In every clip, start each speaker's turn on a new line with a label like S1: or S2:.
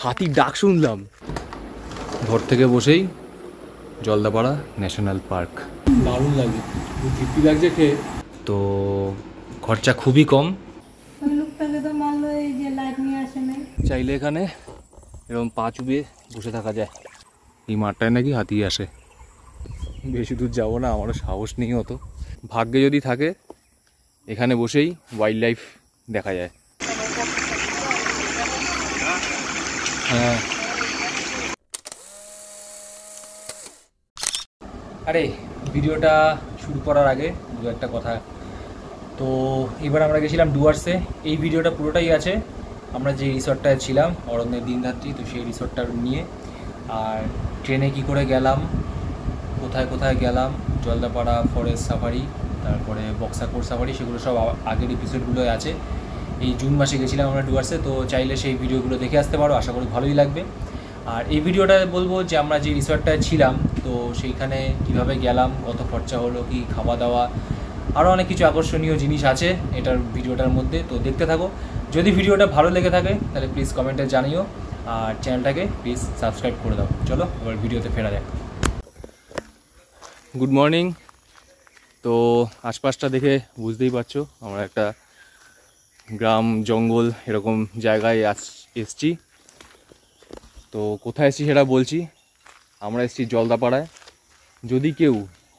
S1: হাতির ডাক শুনলাম। ঘর থেকে বসেই জলদাপাড়া ন্যাশনাল পার্ক, দারুণ লাগে, তৃপ্তি লাগছে খেয়ে। তো খরচা খুবই কম। চাইলে এখানে এরকম পা চুবিয়ে বসে থাকা যায়। এই মাঠটায় নাকি হাতি আসে। বেশি দূর যাবো না, আমারও সাহস নেই অত। ভাগ্যে যদি থাকে এখানে বসেই ওয়াইল্ড লাইফ দেখা যায়। হ্যাঁ, আরে ভিডিওটা শুরু করার আগে দু একটা কথা। তো এবার আমরা গেছিলাম ডুয়ার্সে। এই ভিডিওটা পুরোটাই আছে আমরা যে রিসর্টটায় ছিলাম অরণ্যের দিনরাত্রি, তো সেই রিসর্টটা নিয়ে। আর ট্রেনে কি করে গেলাম, কোথায় কোথায় গেলাম, জলদাপাড়া ফরেস্ট সাফারি, তারপরে বক্সাকোর সাফারি, সেগুলো সব আগের এপিসোডগুলোই আছে। এই জুন মাসে গেছিলাম আমরা ডুয়ার্সে, তো চাইলে সেই ভিডিওগুলো দেখে আসতে পারো, আশা করি ভালোই লাগবে। আর এই ভিডিওটা বলবো যে আমরা যে রিসর্টটায় ছিলাম তো সেইখানে কিভাবে গেলাম, কত খরচা হলো, কি খাওয়া দাওয়া, আরও অনেক কিছু আকর্ষণীয় জিনিস আছে এটার ভিডিওটার মধ্যে। তো দেখতে থাকো। যদি ভিডিওটা ভালো লেগে থাকে তাহলে প্লিজ কমেন্টে জানিও, আর চ্যানেলটাকে প্লিজ সাবস্ক্রাইব করে দাও। চলো এবার ভিডিওতে ফেরা যাক। Good morning. তো আশপাশটা দেখে বুঝতেই পারছো আমরা একটা গ্রাম জঙ্গল এরকম জায়গায় এসছি। তো কোথায় এসছি সেটা বলছি। আমরা এসছি জলদাপাড়ায়। যদি কেউ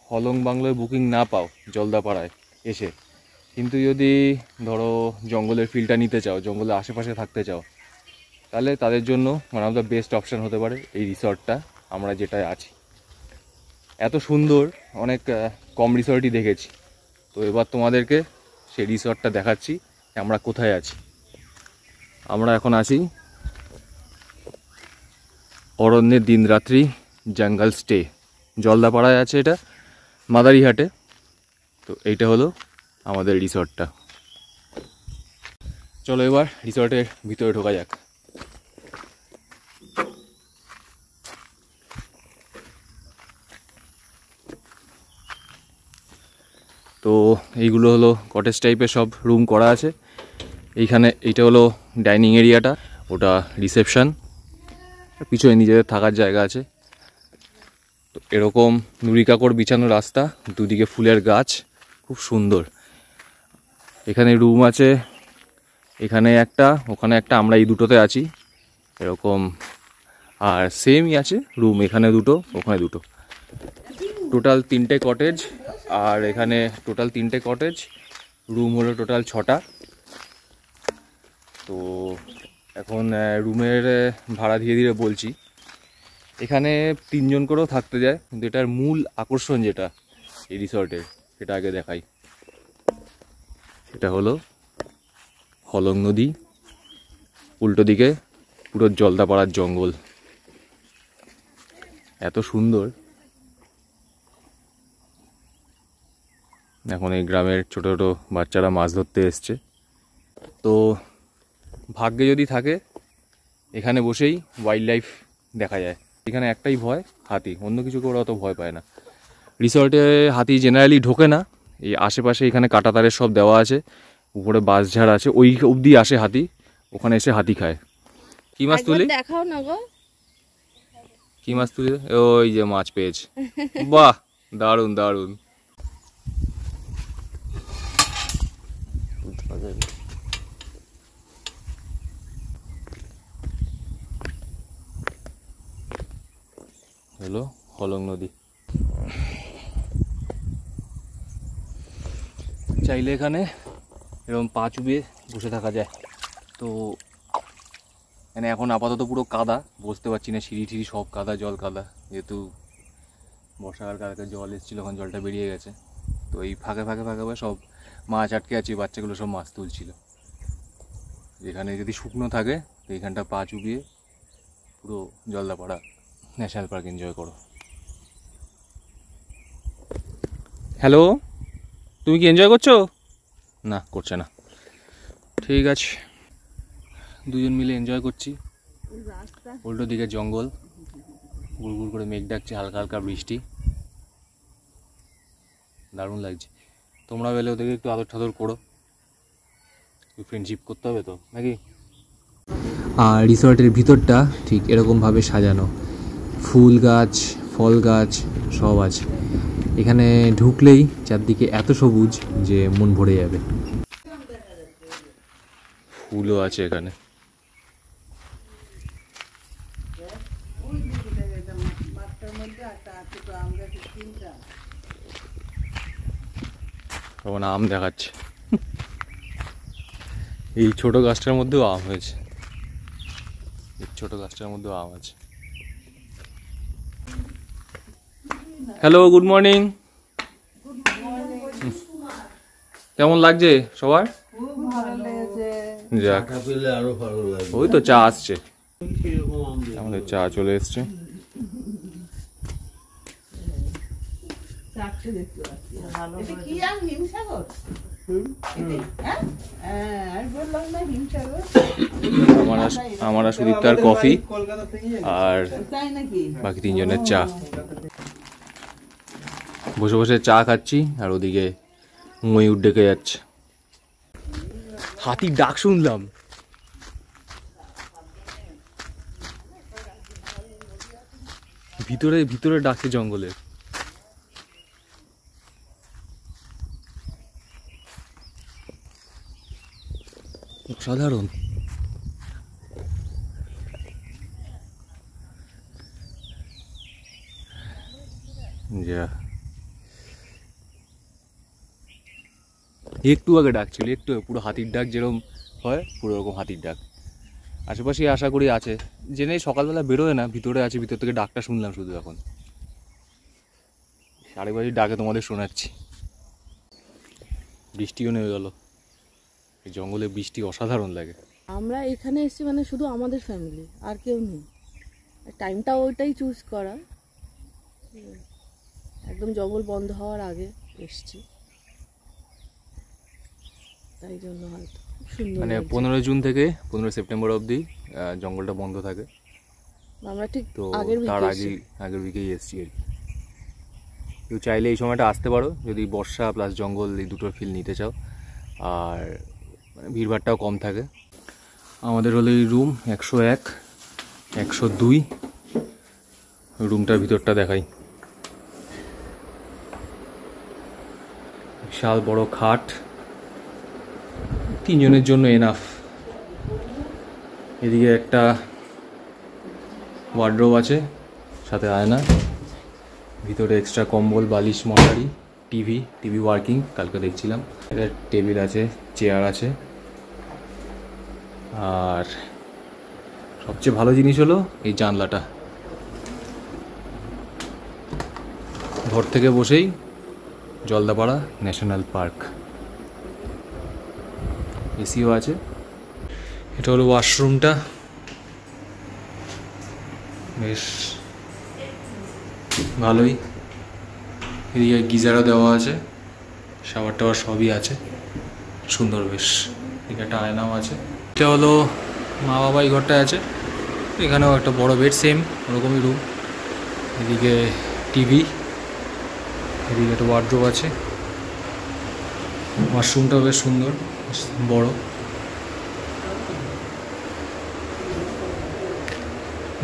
S1: হলং বাংলোয় বুকিং না পাও জলদাপাড়ায় এসে, কিন্তু যদি ধরো জঙ্গলের ফিলটা নিতে চাও, জঙ্গলের আশেপাশে থাকতে চাও, তাহলে তাদের জন্য one of the best option হতে পারে এই রিসর্টটা আমরা যেটায় আছি। এত সুন্দর, অনেক কম রিসর্টই দেখেছি। তো এবার তোমাদেরকে সেই রিসর্টটা দেখাচ্ছি আমরা কোথায় আছি। আমরা এখন আছি অরণ্যের দিনরাত্রি জঙ্গল স্টে, জলদাপাড়ায় আছে এটা, মাদারিহাটে। তো এইটা হলো আমাদের রিসর্টটা। চলো এবার রিসর্টের ভিতরে ঢোকা যাক। তো এইগুলো হলো কটেজ টাইপের সব রুম করা আছে। এইখানে এইটা হলো ডাইনিং এরিয়াটা, ওটা রিসেপশন, পিছনে নিজেদের থাকার জায়গা আছে। তো এরকম নুড়ি কাকড় বিছানো রাস্তা, দুদিকে ফুলের গাছ, খুব সুন্দর। এখানে রুম আছে, এখানে একটা, ওখানে একটা, আমরা এই দুটোতে আছি এরকম। আর সেমই আছে রুম, এখানে দুটো ওখানে দুটো, টোটাল 3টে কটেজ। আর এখানে টোটাল 3টে কটেজ, রুম হলো টোটাল 6টা। তো এখন রুমের ভাড়া ধীরে ধীরে বলছি। এখানে 3 জন করেও থাকতে যায়, কিন্তু এটার মূল আকর্ষণ যেটা এই রিসর্টের সেটা আগে দেখাই। এটা হলো হলং নদী, উল্টো দিকে পুরো জলদাপাড়ার জঙ্গল, এত সুন্দর। এখন এই গ্রামের ছোট ছোট বাচ্চারা মাছ ধরতে এসছে। তো ভাগ্যে যদি থাকে এখানে বসেই ওয়াইল্ড লাইফ দেখা যায়। এখানে একটাই ভয়, হাতি, অন্য কিছু করে অত ভয় পায় না। রিসর্টে হাতি জেনারেলি ঢোকে না, এই আশেপাশে এখানে কাঁটাতারের সব দেওয়া আছে, উপরে বাঁশঝাড় আছে, ওই অবধি আসে হাতি, ওখানে এসে হাতি খায়। কি মাছ তুলি
S2: দেখাও না গো,
S1: কি মাছ তুলি, ওই যে মাছ পেয়েছে। বাহ, দারুণ দারুণ। হলো হলং নদী। চাইলে এখানে এরকম পা চুবিয়ে বসে থাকা যায়। তো মানে এখন আপাতত পুরো কাদা, বসতে পারছি না, সিঁড়ি টিড়ি সব কাদা, জল কাদা, যেহেতু বর্ষাকাল, কালকে জল এসেছিলো, এখন জলটা বেরিয়ে গেছে। তো এই ফাঁকে ফাঁকে ফাঁকে সব মাছ আটকে আছে, বাচ্চাগুলো সব মাছ তুলছিল। যেখানে যদি শুকনো থাকে তো এইখানটা পা চুবিয়ে পুরো জলদাপাড়া ন্যাশনাল পার্ক এনজয় করো। হ্যালো, তুমি কি এনজয় করছো? না, করছে না, ঠিক আছে। দুজন মিলে এনজয় করছি। উল্টো দিকে জঙ্গল, গুড় করে মেঘ ডাকছে, হালকা হালকা বৃষ্টি, দারুণ লাগছে। তোমরা বেলে ওদেরকে একটু আদর ঠাদর করো, ফ্রেন্ডশিপ করতে হবে তো নাকি। আর রিসর্টের ভিতরটা ঠিক এরকমভাবে সাজানো, ফুল গাছ, ফল গাছ সব আছে। এখানে ঢুকলেই চারদিকে এত সবুজ যে মন ভরে যাবে। ফুলও আছে এখানে। তখন আম দেখাচ্ছে, এই ছোট গাছটার মধ্যেও আম হয়েছে, এই ছোট গাছটার মধ্যেও আম আছে। Hello, good morning. কেমন লাগছে সবার? যাক, ওই তো চা আসছে, আমাদের চা চলে এসছে। আমার সুদীপ্তার কফি আর বাকি তিনজনের চা। বসে বসে চা খাচ্ছি আর ওদিকে ময়ূর ডেকে যাচ্ছে। হাতির ডাক শুনলাম। ভিতরে ভিতরে ডাকছে জঙ্গলে। অসাধারণ। যা, একটু আগে ডাকছিল, একটু পুরো হাতির ডাক যেরকম হয় পুরো ওরকম হাতির ডাক। আশেপাশে আশা করি আছে, জেনে সকালবেলা বেরোয় না, ভিতরে আছে, ভিতর থেকে ডাকটা শুনলাম শুধু। এখন আরেকবারই ডাকে তোমাদের শোনাচ্ছি। বৃষ্টিও নেমে গেল। এই জঙ্গলে বৃষ্টি অসাধারণ লাগে।
S2: আমরা এখানে এসেছি মানে শুধু আমাদের ফ্যামিলি, আর কেউ নেই। টাইমটা ওইটাই চুজ করা, একদম জঙ্গল বন্ধ হওয়ার আগে এসেছি, তাই জন্য হয়তো সুন্দর।
S1: মানে 15 জুন থেকে 15 সেপ্টেম্বর অবধি জঙ্গলটা বন্ধ থাকে।
S2: আমরা ঠিক
S1: তো তার আগের উইকেই এসেছি আর কি। কেউ চাইলে এই সময়টা আসতে পারো যদি বর্ষা প্লাস জঙ্গল এই দুটোর ফিল নিতে চাও, আর মানে ভিড়ভাড়টাও কম থাকে। আমাদের হলো এই রুম 101, 102। রুমটার ভিতরটা দেখাই। বিশাল বড় খাট, তিনজনের জন্য এনাফ। এদিকে একটা ওয়ার্ডরোব আছে, সাথে আয়না, ভিতরে এক্সট্রা কম্বল, বালিশ, মশারি, টিভি ওয়ার্কিং, কালকে দেখছিলাম। একটা টেবিল আছে, চেয়ার আছে। আর সবচেয়ে ভালো জিনিস হলো এই জানলাটা। ঘর থেকে বসেই জলদাপাড়া ন্যাশনাল পার্ক। এসিও আছে। এটা হলো ওয়াশরুমটা, বেশ ভালোই। এদিকে গিজারও দেওয়া আছে, শাওয়ার টাওয়ার সবই আছে, সুন্দর বেশ। এদিকে একটা আয়নাও আছে। এটা হলো মা বাবা এই ঘরটায় আছে। এখানেও একটা বড় বেড, সেম ওরকমই রুম। এদিকে টিভি, এদিকে একটা ওয়ার্ডরোব আছে। ওয়াশরুমটাও বেশ সুন্দর, বড়।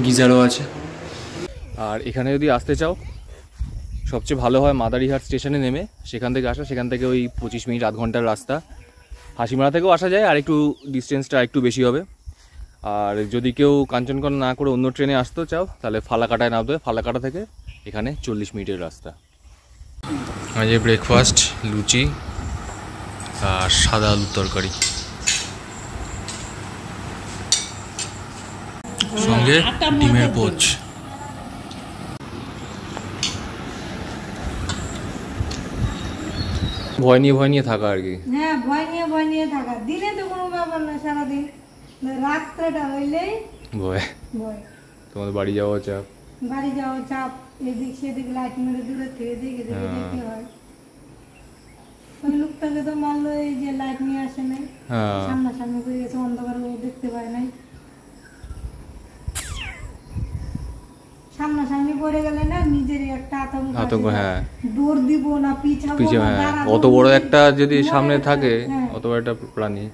S1: গিজারও আছে। আর এখানে যদি আসতে চাও সবচেয়ে ভালো হয় মাদারিহাট স্টেশনে নেমে সেখান থেকে আসা। সেখান থেকে ওই 25 মিনিট আধ ঘন্টার রাস্তা। হাসিমারা থেকেও আসা যায়, আর একটু ডিস্টেন্সটা একটু বেশি হবে। আর যদি কেউ কাঞ্চনকন্যা না করে অন্য ট্রেনে আসতে চাও তাহলে ফালাকাটায় নামতে হবে। ফালাকাটা থেকে এখানে 40 মিনিটের রাস্তা। আজ ব্রেকফাস্ট, লুচি আর সাদা আলুর তরকারি, সঙ্গে ডিমের পোচ। ভয় নিয়ে থাকা আর কি।
S3: হ্যাঁ, ভয় নিয়ে থাকা। দিনে তো কোনো ব্যাপার না, সারাদিন। রাত্রেটা হইলেই ভয়।
S1: তোমাদের বাড়ি যাওয়া চাপ,
S3: এদিক সেদিক লাইট মেরে দূরে থেকে দেখে দেখতে হয়। ওই লোকটাকে তো মারলো, এই যে লাইট নিয়ে আসে নাই, সামনাসামনি করে গেছে, অন্ধকার দেখতে পায় নাই। সামনাসামনি পড়ে গেলে না নিজেরই একটা আতঙ্ক।
S1: হ্যাঁ,
S3: দৌড় দিব না পিছাবো না,
S1: অত বড় একটা যদি সামনে থাকে, অত বড় একটা প্রাণী,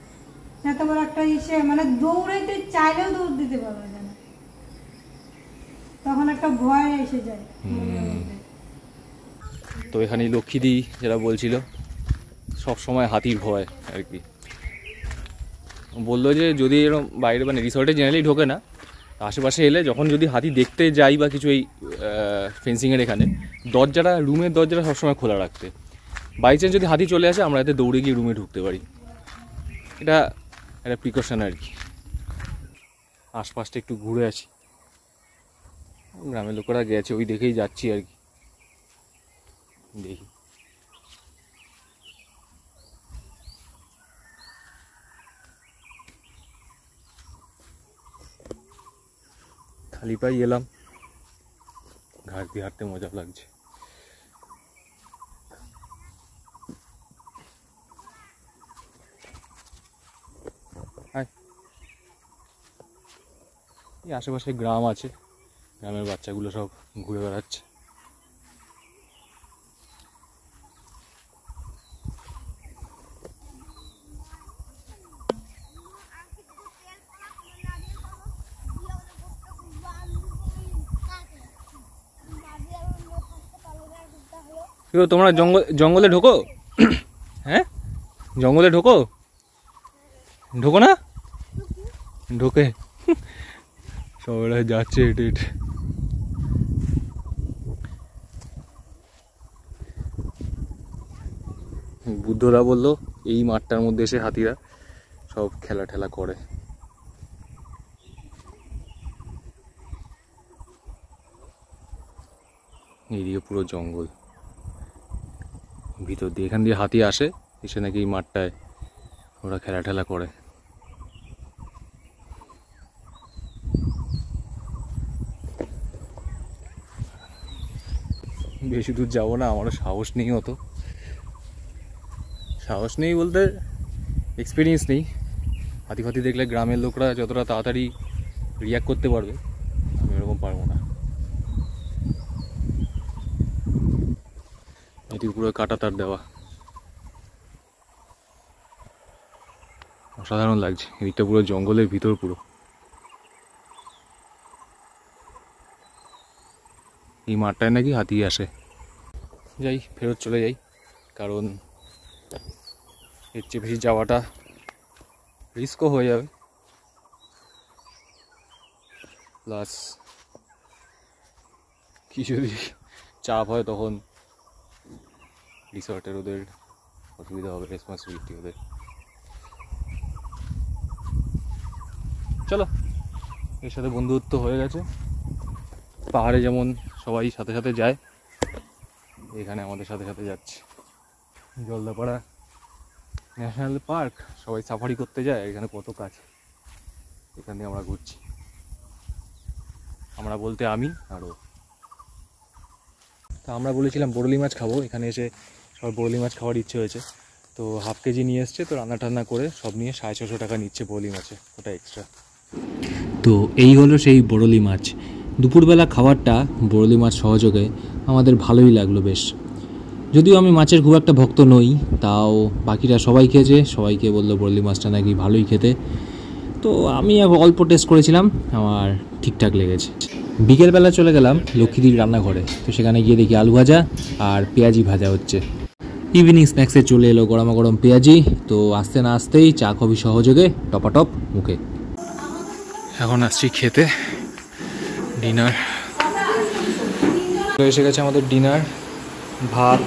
S3: এত বড় একটা একটা ইসে মানে দৌড়াইতে চাইলেও দৌড় দিতে পারবে না, তখন একটা ভয় এসে যায় মনের মধ্যে।
S1: তো এখানে লক্ষ্মীদি যেটা বলছিল সব সময় হাতির ভয় আর কি, বললো যে যদি এরকম বাইরে মানে রিসর্টে জেনারেলি ঢোকে না, আশেপাশে এলে যখন যদি হাতি দেখতে যাই বা কিছু এই ফেন্সিংয়ের এখানে দরজাটা রুমের দরজাটা সবসময় খোলা রাখতে, বাই চান্স যদি হাতি চলে আসে আমরা এতে দৌড়ে গিয়ে রুমে ঢুকতে পারি, এটা একটা প্রিকশন আর কি। আশপাশটা একটু ঘুরে আসি, গ্রামের লোকেরা গেছে ওই দেখেই যাচ্ছি আর কি, দেখি। খালি পাই এলাম, ঘাট দিয়ে হাঁটতে মজা লাগছে। এই আশেপাশে গ্রাম আছে, গ্রামের বাচ্চাগুলো সব ঘুরে বেড়াচ্ছে। তোমরা জঙ্গলে ঢোকো? হ্যাঁ জঙ্গলে ঢোকো? ঢোকো না? ঢোকে সবাই যাচ্ছে হেঁটে হেঁটে। বুদ্ধরা বললো এই মাঠটার মধ্যে এসে হাতিরা সব খেলা ঠেলা করে। এইদিকে পুরো জঙ্গল, ভিতর দিয়ে এখান দিয়ে হাতি আসে, এসে নাকি এই মাঠটায় ওরা খেলা ঠেলা করে। বেশি দূর যাবো না, আমারও সাহস নেই, অত সাহস নেই বলতে এক্সপিরিয়েন্স নেই। হাতি ফাতি দেখলে গ্রামের লোকরা যতটা তাড়াতাড়ি রিয়াক্ট করতে পারবে আমি এরকম পারবো না। এটি পুরো কাটা তার দেওয়া, অসাধারণ লাগছে। এদিকটা পুরো জঙ্গলের ভিতর পুরো। এই মাঠটায় নাকি হাতি আসে। যাই ফেরত চলে যাই, কারণ এর চেয়ে বেশি যাওয়াটা রিস্কও হয়ে যাবে, প্লাস কি যদি চাপ হয় তখন রিসর্টের ওদের অসুবিধা হবে, রেসপন্সিবিলিটি ওদের। চলো, এর সাথে বন্ধুত্ব হয়ে গেছে। পাহাড়ে যেমন সবাই সাথে সাথে যায়, এখানে আমাদের সাথে সাথে যাচ্ছে। জলদাপাড়া ন্যাশনাল পার্ক, সবাই সাফারি করতে যায়, এখানে কত কাছে, এখান দিয়ে আমরা ঘুরছি। আমরা বলতে আমি আরও। তা আমরা বলেছিলাম বরলি মাছ খাবো, এখানে এসে সব বরলি মাছ খাওয়ার ইচ্ছে হয়েছে, তো হাফ কেজি নিয়ে এসছে। তো রান্না টান্না করে সব নিয়ে 650 টাকা নিচ্ছে বরলি মাছে, ওটা এক্সট্রা। তো এই হলো সেই বরলি মাছ। দুপুরবেলা খাবারটা বরলি মাছ সহযোগে আমাদের ভালোই লাগলো বেশ। যদিও আমি মাছের খুব একটা ভক্ত নই, তাও বাকিরা সবাই খেয়েছে, সবাইকে বললো বরলি মাছটা নাকি ভালোই খেতে। তো আমি অল্প টেস্ট করেছিলাম, আমার ঠিকঠাক লেগেছে। বিকেলবেলা চলে গেলাম লক্ষ্মীদির রান্নাঘরে, তো সেখানে গিয়ে দেখি আলু ভাজা আর পেঁয়াজি ভাজা হচ্ছে। ইভিনিং স্ন্যাক্সে চলে এলো গরমা গরম পেঁয়াজি। তো আসতে না আসতেই চা কফি সহযোগে টপাটপ মুখে। এখন আসছি খেতে ডিনার। এসে গেছে আমাদের ডিনার, ভাত,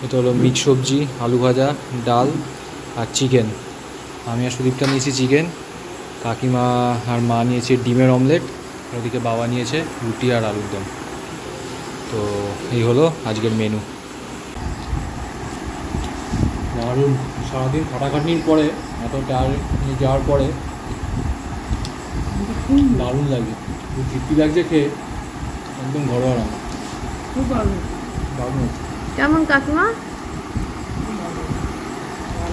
S1: এটা হলো মিক্স সবজি, আলু ভাজা, ডাল আর চিকেন। আমি আর সুদীপটা নিয়েছি চিকেন, কাকিমা আর মা নিয়েছে ডিমের অমলেট, ওদিকে বাবা নিয়েছে রুটি আর আলুর দম। তো এই হলো আজকের মেনু। দারুণ, সারাদিন খাটাখাটনির পরে এত টায়ার নিয়ে যাওয়ার পরে দারুণ লাগে, খুব তৃপ্তি লাগছে খেয়ে, একদম ঘরোয়া রান্না,
S2: খুব ভালো।
S1: দারুণ হচ্ছে।
S2: কেমন কাকিমা?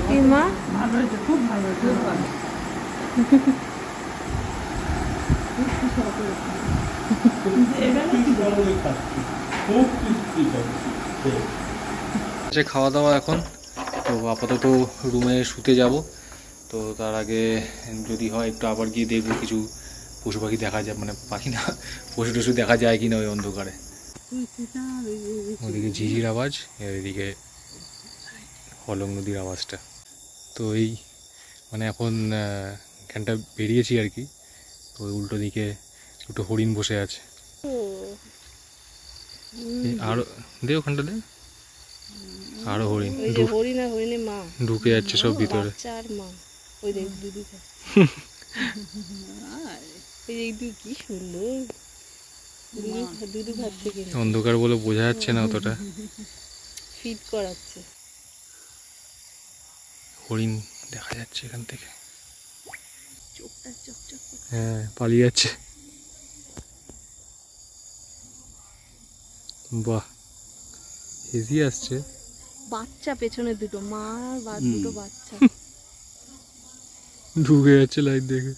S2: কি মা? ভালো হয়েছে, খুব ভালো হয়েছে, খুব ভালো।
S1: খাওয়া দাওয়া এখন, তো আপাতত রুমে শুতে যাব, তো তার আগে যদি হয় একটু আবার গিয়ে দেখবো কিছু পশু পাখি দেখা যায়, মানে পাখি না, পশু টশু দেখা যায় কি না ওই অন্ধকারে। ওদিকে ঝিঝির আওয়াজ, এদিকে হলং নদীর আওয়াজটা। তো এই মানে এখন এখানটা বেরিয়েছি আর কি। তো উল্টো দিকে দুটো হরিণ বসে আছে। আরো দে ওখানটা দে, আরো হরিণ ঢুকে যাচ্ছে সব ভিতরে। অন্ধকার বলে বোঝা যাচ্ছে না অতটা।
S2: ফিট করাচ্ছে,
S1: হরিণ দেখা যাচ্ছে এখান থেকে। হ্যাঁ পালিয়ে যাচ্ছে। বাহ হেজি আসছে।
S2: বাচ্চা পেছনে দুটো, মা আর দুটো বাচ্চা
S1: ঢুকে যাচ্ছে লাইট দেখে।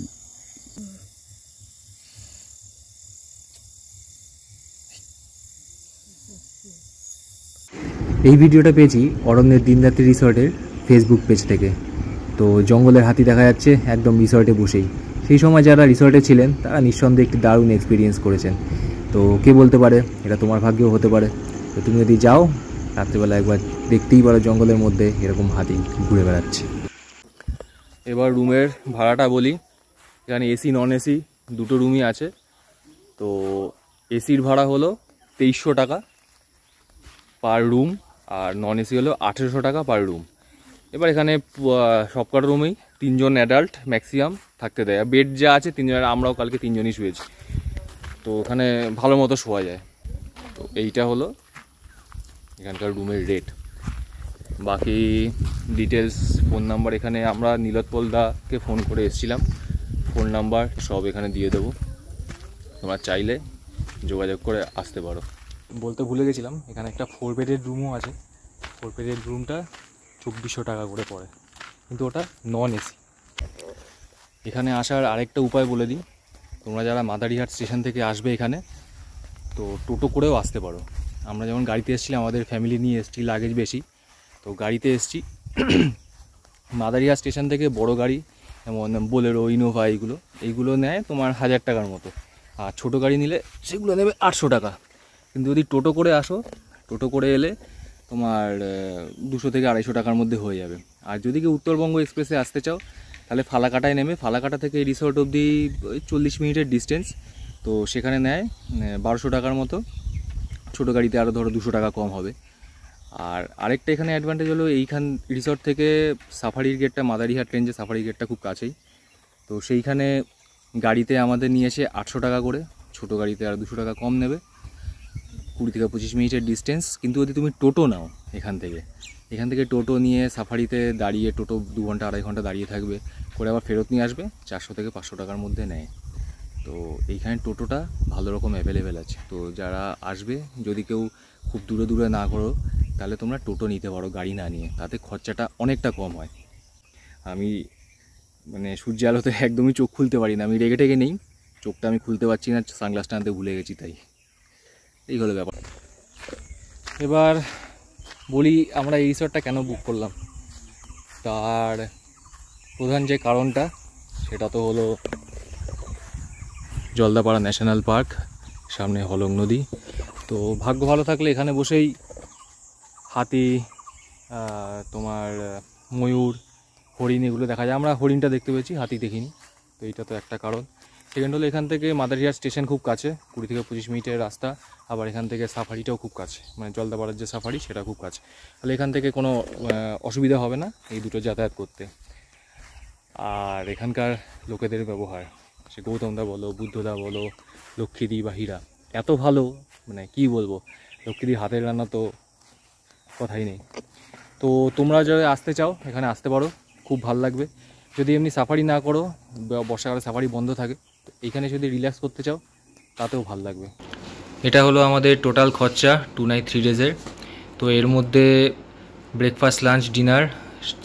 S1: এই ভিডিওটা পেয়েছি অরণ্যের দিনরাত্রি রিসর্টের ফেসবুক পেজ থেকে। তো জঙ্গলের হাতি দেখা যাচ্ছে একদম রিসর্টে বসেই। সেই সময় যারা রিসর্টে ছিলেন তারা নিঃসন্দেহে একটি দারুণ এক্সপিরিয়েন্স করেছেন। তো কে বলতে পারে এটা তোমার ভাগ্যেও হতে পারে। তো তুমি যদি যাও রাত্রিবেলা একবার দেখতেই পারো জঙ্গলের মধ্যে এরকম হাতি ঘুরে বেড়াচ্ছে। এবার রুমের ভাড়াটা বলি। এখানে এসি নন এসি দুটো রুমই আছে। তো এসির ভাড়া হলো 2300 টাকা পার রুম, আর নন এসি হলো 1800 টাকা পার রুম। এবার এখানে সবকটা রুমেই 3 জন অ্যাডাল্ট ম্যাক্সিমাম থাকতে দেয়। বেড যা আছে 3 জন, আমরাও কালকে 3 জনই শুয়েছি। তো ওখানে ভালো মতো শোয়া যায়। তো এইটা হলো এখানকার রুমের রেট। বাকি ডিটেলস, ফোন নাম্বার, এখানে আমরা নীলোৎপল দাকে ফোন করে এসেছিলাম, ফোন নাম্বার সব এখানে দিয়ে দেবো। তোমরা চাইলে যোগাযোগ করে আসতে পারো। বলতে ভুলে গেছিলাম, এখানে একটা 4 বেডের রুমও আছে। 4 বেডের রুমটা 2400 টাকা করে পড়ে, কিন্তু ওটা নন এসি। এখানে আসার আরেকটা উপায় বলে দিই। তোমরা যারা মাদারিহাট স্টেশন থেকে আসবে এখানে, তো টোটো করেও আসতে পারো। আমরা যেমন গাড়িতে এসেছিলাম, আমাদের ফ্যামিলি নিয়ে এসেছি, লাগেজ বেশি, তো গাড়িতে এসেছি। মাদারিহাট স্টেশন থেকে বড় গাড়ি যেমন বোলেরো, ইনোভা, এইগুলো নেয় তোমার 1000 টাকার মতো। আর ছোটো গাড়ি নিলে সেগুলো নেবে 800 টাকা। কিন্তু যদি টোটো করে আসো, টোটো করে এলে তোমার 200 থেকে 250 টাকার মধ্যে হয়ে যাবে। আর যদি কেউ উত্তরবঙ্গ এক্সপ্রেসে আসতে চাও তাহলে ফালাকাটায় নেমে, ফালাকাটা থেকে রিসর্ট অবধি 40 মিনিটের ডিস্টেন্স। তো সেখানে নেয় 1200 টাকার মতো। ছোটো গাড়িতে আরও ধরো 200 টাকা কম হবে। আর আরেকটা এখানে অ্যাডভান্টেজ হলো, এইখান রিসর্ট থেকে সাফারির গেটটা, মাদারিহাট রেঞ্জে সাফারি গেটটা খুব কাছেই। তো সেইখানে গাড়িতে আমাদের নিয়েছে 800 টাকা করে, ছোটো গাড়িতে আর 200 টাকা কম নেবে। 20 থেকে 25 মিনিটের ডিস্টেন্স। কিন্তু যদি তুমি টোটো নাও এখান থেকে টোটো নিয়ে সাফারিতে দাঁড়িয়ে, টোটো 2 ঘন্টা 2.5 ঘন্টা দাঁড়িয়ে থাকবে, করে আবার ফেরত নিয়ে আসবে, 400 থেকে 500 টাকার মধ্যে নেয়। তো এইখানে টোটোটা ভালো রকম অ্যাভেলেবেল আছে। তো যারা আসবে, যদি কেউ খুব দূরে দূরে না করো, তাহলে তোমরা টোটো নিতে পারো গাড়ি না নিয়ে, তাতে খরচাটা অনেকটা কম হয়। আমি মানে সূর্য আলোতে একদমই চোখ খুলতে পারি না, আমি রেগে টেগে নেই, চোখটা আমি খুলতে পারছি না, সানগ্লাসটা আনতে ভুলে গেছি, তাই এই হলো ব্যাপার। এবার বলি আমরা এই রিসর্টটা কেন বুক করলাম। তার প্রধান যে কারণটা সেটা তো হলো জলদাপাড়া ন্যাশনাল পার্ক, সামনে হলং নদী। তো ভাগ্য ভালো থাকলে এখানে বসেই হাতি, তোমার ময়ূর, হরিণ এগুলো দেখা যায়। আমরা হরিণটা দেখতে পেয়েছি, হাতি দেখিনি। তো এইটা তো একটা কারণ। সেকেন্ড হলো এখান থেকে মাদারিহাট স্টেশন খুব কাছে, 20 থেকে 25 মিনিটের রাস্তা। আবার এখান থেকে সাফারিটাও খুব কাছে, মানে জলদাপাড়ার যে সাফারি সেটা খুব কাছে। তাহলে এখান থেকে কোনো অসুবিধা হবে না এই দুটো যাতায়াত করতে। আর এখানকার লোকেদের ব্যবহার, সে গৌতমদা বলো, বুদ্ধদা বলো, লক্ষ্মীদি বা হীরা, এত ভালো, মানে কি বলবো, লক্ষ্মীদির হাতের রান্না তো কথাই নেই। তো তোমরা যদি আসতে চাও এখানে আসতে পারো, খুব ভালো লাগবে। যদি এমনি সাফারি না করো, বর্ষাকালে সাফারি বন্ধ থাকে, তো এইখানে যদি রিল্যাক্স করতে চাও তাতেও ভালো লাগবে। এটা হলো আমাদের টোটাল খরচা 2 নাইট 3 ডেজের। তো এর মধ্যে ব্রেকফাস্ট, লাঞ্চ, ডিনার,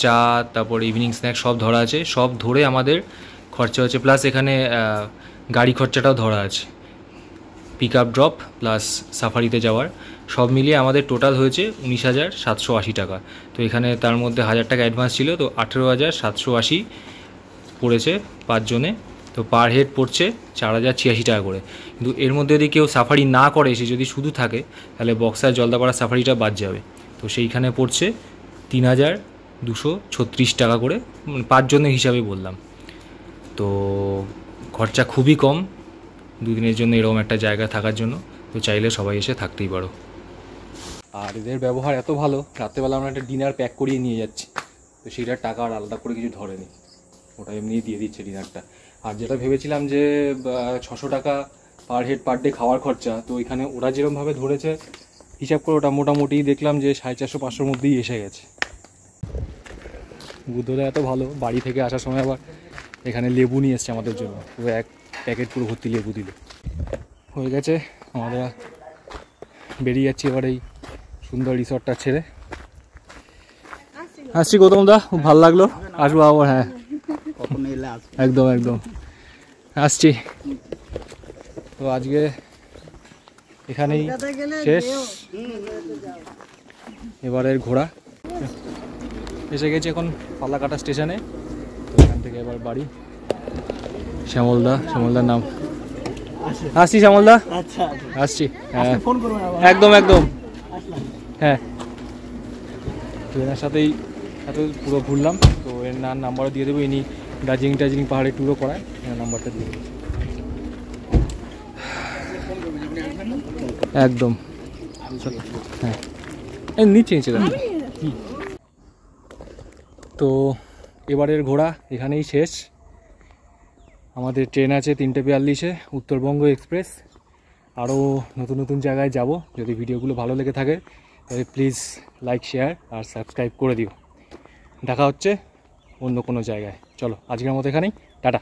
S1: চা, তারপর ইভিনিং স্ন্যাক্স সব ধরা আছে। সব ধরে আমাদের খরচা হচ্ছে, প্লাস এখানে গাড়ি খরচাটাও ধরা আছে, পিক আপ ড্রপ প্লাস সাফারিতে যাওয়ার, সব মিলিয়ে আমাদের টোটাল হয়েছে 19,780 টাকা। তো এখানে তার মধ্যে 1000 টাকা অ্যাডভান্স ছিল, তো 18,780 পড়েছে 5 জনে, তো পার হেড পড়ছে 4086 টাকা করে। কিন্তু এর মধ্যে যদি কেউ সাফারি না করে, সে যদি শুধু থাকে, তাহলে বক্সার জলদাপাড়া সাফারিটা বাদ যাবে। তো সেইখানে পড়ছে 3236 টাকা করে, 5 জনের হিসাবে বললাম। তো খরচা খুবই কম 2 দিনের জন্য এরকম একটা জায়গা থাকার জন্য। তো চাইলে সবাই এসে থাকতেই পারো। আর এদের ব্যবহার এত ভালো, রাত্রেবেলা আমরা একটা ডিনার প্যাক করিয়ে নিয়ে যাচ্ছি, তো সেইটার টাকা আর আলাদা করে কিছু ধরেনি, ওটা এমনিই দিয়ে দিচ্ছে ডিনারটা। আর যেটা ভেবেছিলাম যে 600 টাকা পার হেড পার ডে খাওয়ার খরচা, তো এখানে ওরা যেরকমভাবে ধরেছে হিসাব করে ওটা মোটামুটি দেখলাম যে 450-500 মধ্যেই এসে গেছে। বুদ্ধদা এত ভালো, বাড়ি থেকে আসার সময় আবার এখানে লেবু নিয়ে এসছে আমাদের জন্য, পুরো 1 প্যাকেট পুরো ভর্তি লেবু দিল। হয়ে গেছে, আমরা বেরিয়ে যাচ্ছি এবার এই সুন্দর রিসর্টটা ছেড়ে। আসছি গৌতম দা, খুব ভালো লাগলো, আসবো আবার। হ্যাঁ একদম একদম আসছি। তো আজকে এখানেই শেষ এবারের ঘোরা। এসে গেছি এখন ফালাকাটা স্টেশনে, তো এখান থেকে এবার বাড়ি। শ্যামলদার নাম। আসছি শ্যামলদা, আসছি। হ্যাঁ একদম একদম। হ্যাঁ তো এনার সাথেই এত পুরো ঘুরলাম, তো এর নাম্বারও দিয়ে দেবো। ইনি দার্জিলিং পাহাড়ে ট্যুরও করায়, এনার নাম্বারটা দিয়ে দেবো। একদম হ্যাঁ নিচে তো এবারের ঘোরা এখানেই শেষ। আমাদের ট্রেন আছে 3:42-এ, উত্তরবঙ্গ এক্সপ্রেস। আরও নতুন নতুন জায়গায় যাব। যদি ভিডিওগুলো ভালো লেগে থাকে তাহলে প্লিজ লাইক, শেয়ার আর সাবস্ক্রাইব করে দিও। দেখা হচ্ছে অন্য কোনো জায়গায়। চলো আজকের মতো এখানেই, টাটা।